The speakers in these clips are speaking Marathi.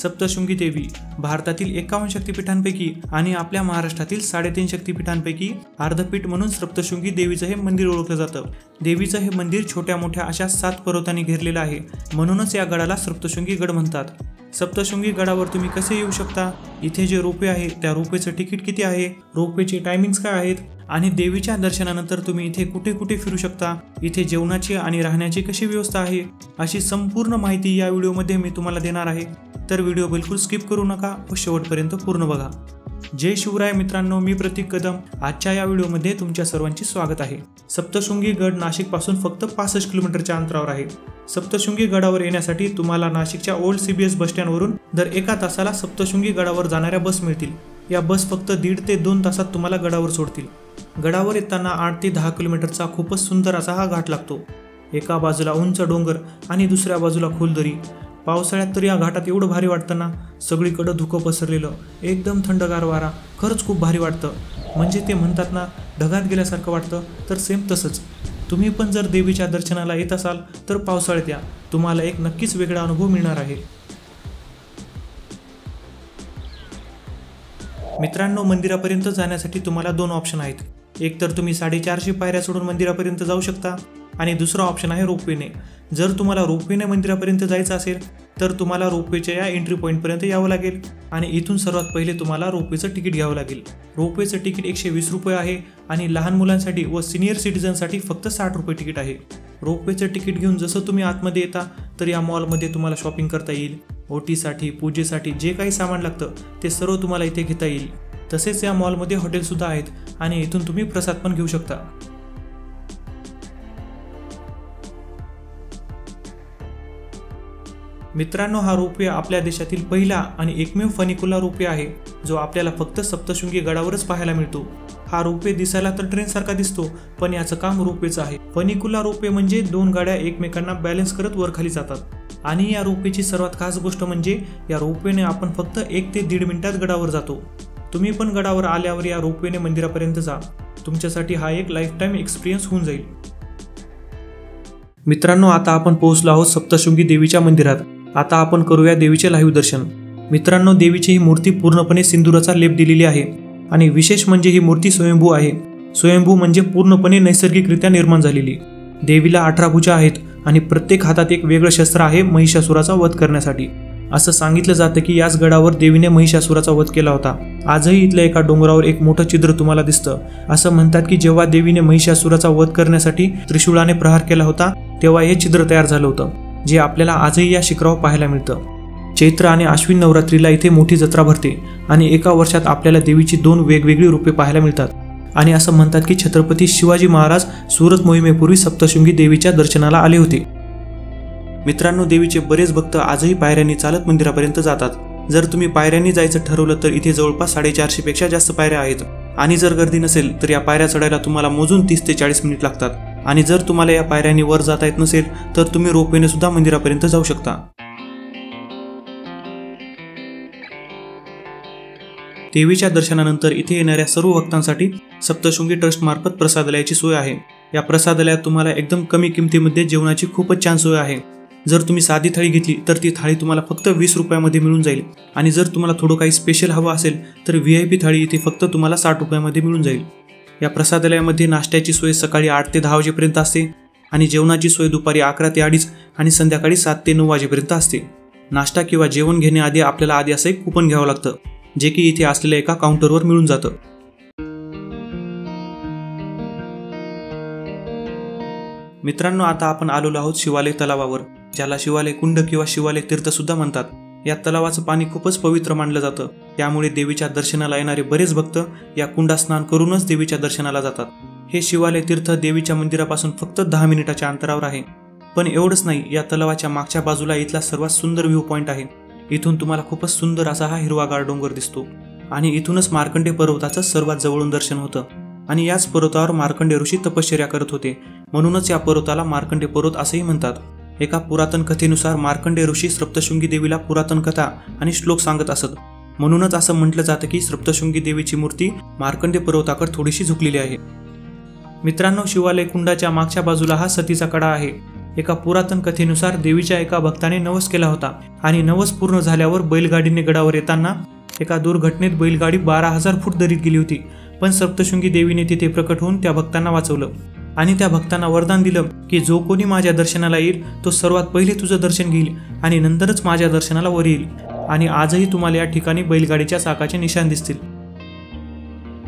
सप्तशृंगी देवी भारतातील 51 शक्तिपीठांपैकी आणि आपल्या महाराष्ट्रातील 3.5 शक्तिपीठांपैकी अर्धपीठ म्हणून सप्तशृंगी देवीचं हे मंदिर ओळखलं जातं। देवीचं हे मंदिर छोट्या मोठ्या अशा 7 पर्वतांनी घेरलेलं आहे, म्हणूनच या गडाला सप्तशृंगी गड म्हणतात। सप्तशृंगी गडावर तुम्ही कसे येऊ शकता, इथे जे रोपवे आहे त्या रोपवेचं तिकीट किती आहे, रोपवेचे टायमिंग्स काय आहेत आणि देवीच्या दर्शनानंतर तुम्ही इथे कुठे कुठे फिरू शकता, इथे जेवणाची आणि राहण्याची कशी व्यवस्था आहे, अशी संपूर्ण माहिती या व्हिडिओमध्ये मी तुम्हाला देणार आहे। तर व्हिडिओ बिलकुल स्किप करू नका व शेवटपर्यंत पूर्ण बघा। जय शिवराय मित्रांनो, मी प्रतीक कदम। आजच्या या व्हिडिओमध्ये तुमच्या सर्वांचे स्वागत आहे। सप्तशृंगी गड नाशिकपासून फक्त 65 किलोमीटरच्या अंतरावर आहे। सप्तशृंगी गडावर येण्यासाठी तुम्हाला नाशिकच्या ओल्ड CBS बस स्टँडवरून दर 1 तासाला सप्तशृंगी गडावर जाणाऱ्या बस मिळतील। या बस फक्त 1.5 ते 2 तासात तुम्हाला गडावर सोडतील। गडावर येताना 8 ते 10 किलोमीटरचा खूपच सुंदर असा हा घाट लागतो। एका बाजूला उंच डोंगर आणि दुसऱ्या बाजूला खोलदरी। पावसाळ्यात तर या घाटात एवढं भारी वाटतं ना, सगळीकडे धुकं पसरलेलं, एकदम थंडगार वारा, खरंच खूप भारी वाटतं। म्हणजे ते म्हणतात ना, ढगात गेल्यासारखं वाटतं, तर सेम तसंच। तुम्ही पण जर देवीच्या दर्शनाला येत असाल तर पावसाळ्यात या, तुम्हाला एक नक्कीच वेगळा अनुभव मिळणार आहे। मित्रांनो, मंदिरापर्यंत जाण्यासाठी तुम्हाला 2 ऑप्शन आहेत। एक तर तुम्ही 450 पायऱ्या सोडून मंदिरापर्यंत जाऊ शकता आणि दुसरा ऑप्शन आहे रोपवेने। जर तुम्हाला रोपवेने मंदिरापर्यंत जायचं असेल तर तुम्हाला रोपवेच्या या एंट्री पॉईंटपर्यंत यावं लागेल आणि इथून सर्वात पहिले तुम्हाला रोपवेचं तिकीट घ्यावं लागेल। रोपवेचं तिकीट 120 रुपये आहे आणि लहान मुलांसाठी व सिनियर सिटीजनसाठी फक्त 60 रुपये तिकीट आहे। रोपवेचं तिकीट घेऊन जसं तुम्ही आतमध्ये येता तर या मॉलमध्ये तुम्हाला शॉपिंग करता येईल। ओटीसाठी, पूजेसाठी जे काही सामान लागतं ते सर्व तुम्हाला इथे घेता येईल। तसेच या मॉलमध्ये हॉटेलसुद्धा आहेत आणि इथून तुम्ही प्रसाद पण घेऊ शकता। मित्रांनो, हा रोपवे आपल्या देशातील पहिला आणि एकमेव फनिकुला रोपवे आहे, जो आपल्याला फक्त सप्तशृंगी गडावरच पाहायला मिळतो। हा रोपवे दिसायला तर ट्रेन सारखा दिसतो, पण याचं काम रोपवेचं आहे। फनिकुला रोपवे म्हणजे 2 गाड्या एकमेकांना बॅलन्स करत वर खाली जातात आणि या रोपवेची सर्वात खास गोष्ट म्हणजे या रोपवेने आपण फक्त 1 ते 1.5 मिनिटात गडावर जातो। तुम्ही पण गडावर आल्यावर या रोपवेने मंदिरापर्यंत जा, तुमच्यासाठी हा एक लाईफ टाईम एक्सपिरियन्स होऊन जाईल। मित्रांनो, आता आपण पोहोचलो आहोत सप्तशृंगी देवीच्या मंदिरात। आता आपण करूया देवीचे लाईव्ह दर्शन। मित्रांनो, देवीची ही मूर्ती पूर्णपणे सिंदुराचा लेप दिलेली आहे आणि विशेष म्हणजे ही मूर्ती स्वयंभू आहे। स्वयंभू म्हणजे पूर्णपणे नैसर्गिकरित्या निर्माण झालेली। देवीला 18 भुजा आहेत आणि प्रत्येक हातात एक वेगळं शस्त्र आहे महिषासुराचा वध करण्यासाठी। असं सांगितलं जातं की याच गडावर देवीने महिषासुराचा वध केला होता। आजही इथल्या एका डोंगरावर एक मोठं छिद्र तुम्हाला दिसतं। असं म्हणतात की जेव्हा देवीने महिषासुराचा वध करण्यासाठी त्रिशूळाने प्रहार केला होता तेव्हा हे छिद्र तयार झालं होतं, जे आपल्याला आजही या शिखरावर पाहायला मिळतं। चैत्र आणि आश्विन नवरात्रीला इथे मोठी जत्रा भरते आणि एका वर्षात आपल्याला देवीची 2 वेगवेगळी रूपे पाहायला मिळतात। आणि असं म्हणतात की छत्रपती शिवाजी महाराज सुरत मोहिमेपूर्वी सप्तशृंगी देवीच्या दर्शनाला आले होते। मित्रांनो, देवीचे बरेच भक्त आजही पायऱ्यांनी चालत मंदिरापर्यंत जातात। जर तुम्ही पायऱ्यांनी जायचं ठरवलं तर इथे जवळपास 450 पेक्षा जास्त पायऱ्या आहेत आणि जर गर्दी नसेल तर या पायऱ्या चढायला तुम्हाला मोजून 30 ते 40 मिनिट लागतात। आणि जर तुम्हाला या पायऱ्यांनी वर जाता येत नसेल तर तुम्ही रोपवेने सुद्धा मंदिरापर्यंत जाऊ शकता। देवीच्या दर्शनानंतर इथे येणाऱ्या सर्व भक्तांसाठी सप्तशृंगी ट्रस्ट मार्फत प्रसादालयाची सोय आहे। या प्रसादालयात तुम्हाला एकदम कमी किमतीमध्ये जेवणाची खूपच छान सोय आहे। जर तुम्ही साधी थाळी घेतली तर ती थाळी तुम्हाला फक्त 20 रुपयामध्ये मिळून जाईल आणि जर तुम्हाला थोडं काही स्पेशल हवं असेल तर VIP थाळी इथे फक्त तुम्हाला 60 रुपयामध्ये मिळून जाईल। या प्रसादालयामध्ये नाश्त्याची सोय सकाळी 8 ते 10 वाजेपर्यंत असते आणि जेवणाची सोय दुपारी 11 ते 2:30 आणि संध्याकाळी 7 ते 9 वाजेपर्यंत असते। नाश्ता किंवा जेवण घेण्याआधी आपल्याला आधी असं एक कुपन घ्यावं लागतं, जे की इथे असलेल्या एका काउंटरवर मिळून जातं। मित्रांनो, आता आपण आलेलो आहोत शिवालय तलावावर, ज्याला शिवालय कुंड किंवा शिवालय तीर्थ सुद्धा म्हणतात। या तलावाचं पाणी खूपच पवित्र मानलं जातं, त्यामुळे देवीच्या दर्शनाला येणारे बरेच भक्त या कुंडात स्नान करूनच देवीच्या दर्शनाला जातात। हे शिवालय तीर्थ देवीच्या मंदिरापासून फक्त 10 मिनिटाच्या अंतरावर आहे। पण एवढंच नाही, या तलावाच्या मागच्या बाजूला इथला सर्वात सुंदर व्ह्यू पॉइंट आहे। इथून तुम्हाला खूपच सुंदर असा हा हिरवागार डोंगर दिसतो आणि इथूनच मार्कंडे पर्वताचं सर्वात जवळून दर्शन होतं आणि याच पर्वतावर मार्कंडे ऋषी तपश्चर्या करत होते, म्हणूनच या पर्वताला मार्कंडे पर्वत असेही म्हणतात। एका पुरातन कथेनुसार मार्कंडे ऋषी सप्तशृंगी देवीला पुरातन कथा आणि श्लोक सांगत असत, म्हणूनच असं म्हटलं जातं की सप्तशृंगी देवीची मूर्ती मार्कंडे पर्वताकडे थोडीशी झुकलेली आहे। मित्रांनो, शिवालय कुंडाच्या मागच्या बाजूला हा सतीचा कडा आहे। एका पुरातन कथेनुसार देवीच्या एका भक्ताने नवस केला होता आणि नवस पूर्ण झाल्यावर बैलगाडीने गडावर येताना एका दुर्घटनेत बैलगाडी 12,000 फूट दरीत गेली होती. पण सप्तशृंगी देवीने तिथे प्रकट होऊन त्या भक्तांना वाचवलं आणि त्या भक्तांना वरदान दिलं की जो कोणी माझ्या दर्शनाला येईल तो सर्वात पहिले तुझं दर्शन घेईल आणि नंतरच माझ्या दर्शनाला वर येईल. आणि आजही तुम्हाला या ठिकाणी बैलगाडीच्या चाकाचे निशाण दिसतील.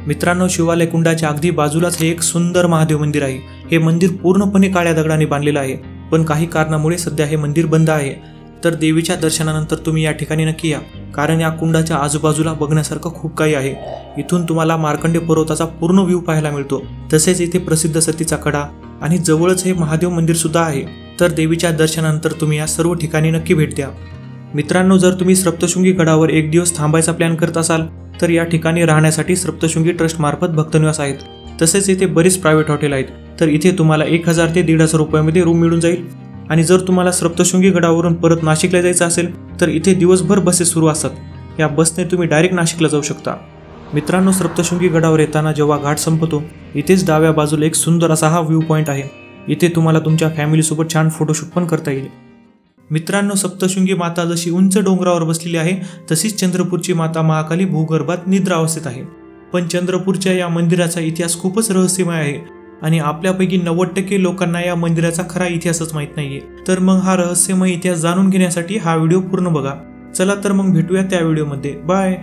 मित्रांनो, शिवालय कुंडाच्या अगदी बाजूलाच हे एक सुंदर महादेव मंदिर आहे. हे मंदिर पूर्णपणे काळ्या दगडाने बांधलेलं आहे, पण काही कारणामुळे सध्या हे मंदिर बंद आहे. तर देवीच्या दर्शनानंतर तुम्ही या ठिकाणी नक्की या, कारण या कुंडाच्या आजूबाजूला बघण्यासारखं खूप काही आहे. इथून तुम्हाला मार्कंडे पर्वताचा पूर्ण व्ह्यू पाहायला मिळतो. तसेच इथे प्रसिद्ध सतीचा कडा आणि जवळच हे महादेव मंदिर सुद्धा आहे. तर देवीच्या दर्शनानंतर तुम्ही या सर्व ठिकाणी नक्की भेट द्या. मित्रांनो, जर तुम्ही सप्तशृंगी गडावर एक दिवस थांबायचा प्लॅन करत असाल तर या ठिकाणी राहण्यासाठी सप्तशृंगी ट्रस्ट मार्फत भक्तनिवास आहेत. तसेच इथे बरीच प्रायव्हेट हॉटेल आहेत. तर इथे तुम्हाला 1,000 ते 1,500 रुपयामध्ये रूम मिळून जाईल. आणि जर तुम्हाला सप्तशृंगी गडावरून परत नाशिकला जायचं असेल तर इथे दिवसभर बसेस सुरू असतात. या बसने तुम्ही डायरेक्ट नाशिकला जाऊ शकता. मित्रांनो, सप्तशृंगी गडावर येताना जेव्हा घाट संपतो इथेच डाव्या बाजूला एक सुंदर असा हा व्ह्यू पॉईंट आहे. इथे तुम्हाला तुमच्या फॅमिलीसोबत छान फोटोशूट पण करता येईल. मित्रांनो, सप्तशृंगी माता जशी उंच डोंगरावर बसलेली आहे तशीच चंद्रपूरची माता महाकाली भूगर्भात निद्रा अवस्थेत आहे. पण चंद्रपूरच्या या मंदिराचा इतिहास खूपच रहस्यमय आहे आणि आपल्यापैकी 90% लोकांना या मंदिराचा खरा इतिहासच माहीत नाहीये. तर मग हा रहस्यमय इतिहास जाणून घेण्यासाठी हा व्हिडिओ पूर्ण बघा. चला तर मग भेटूया त्या व्हिडिओमध्ये. बाय.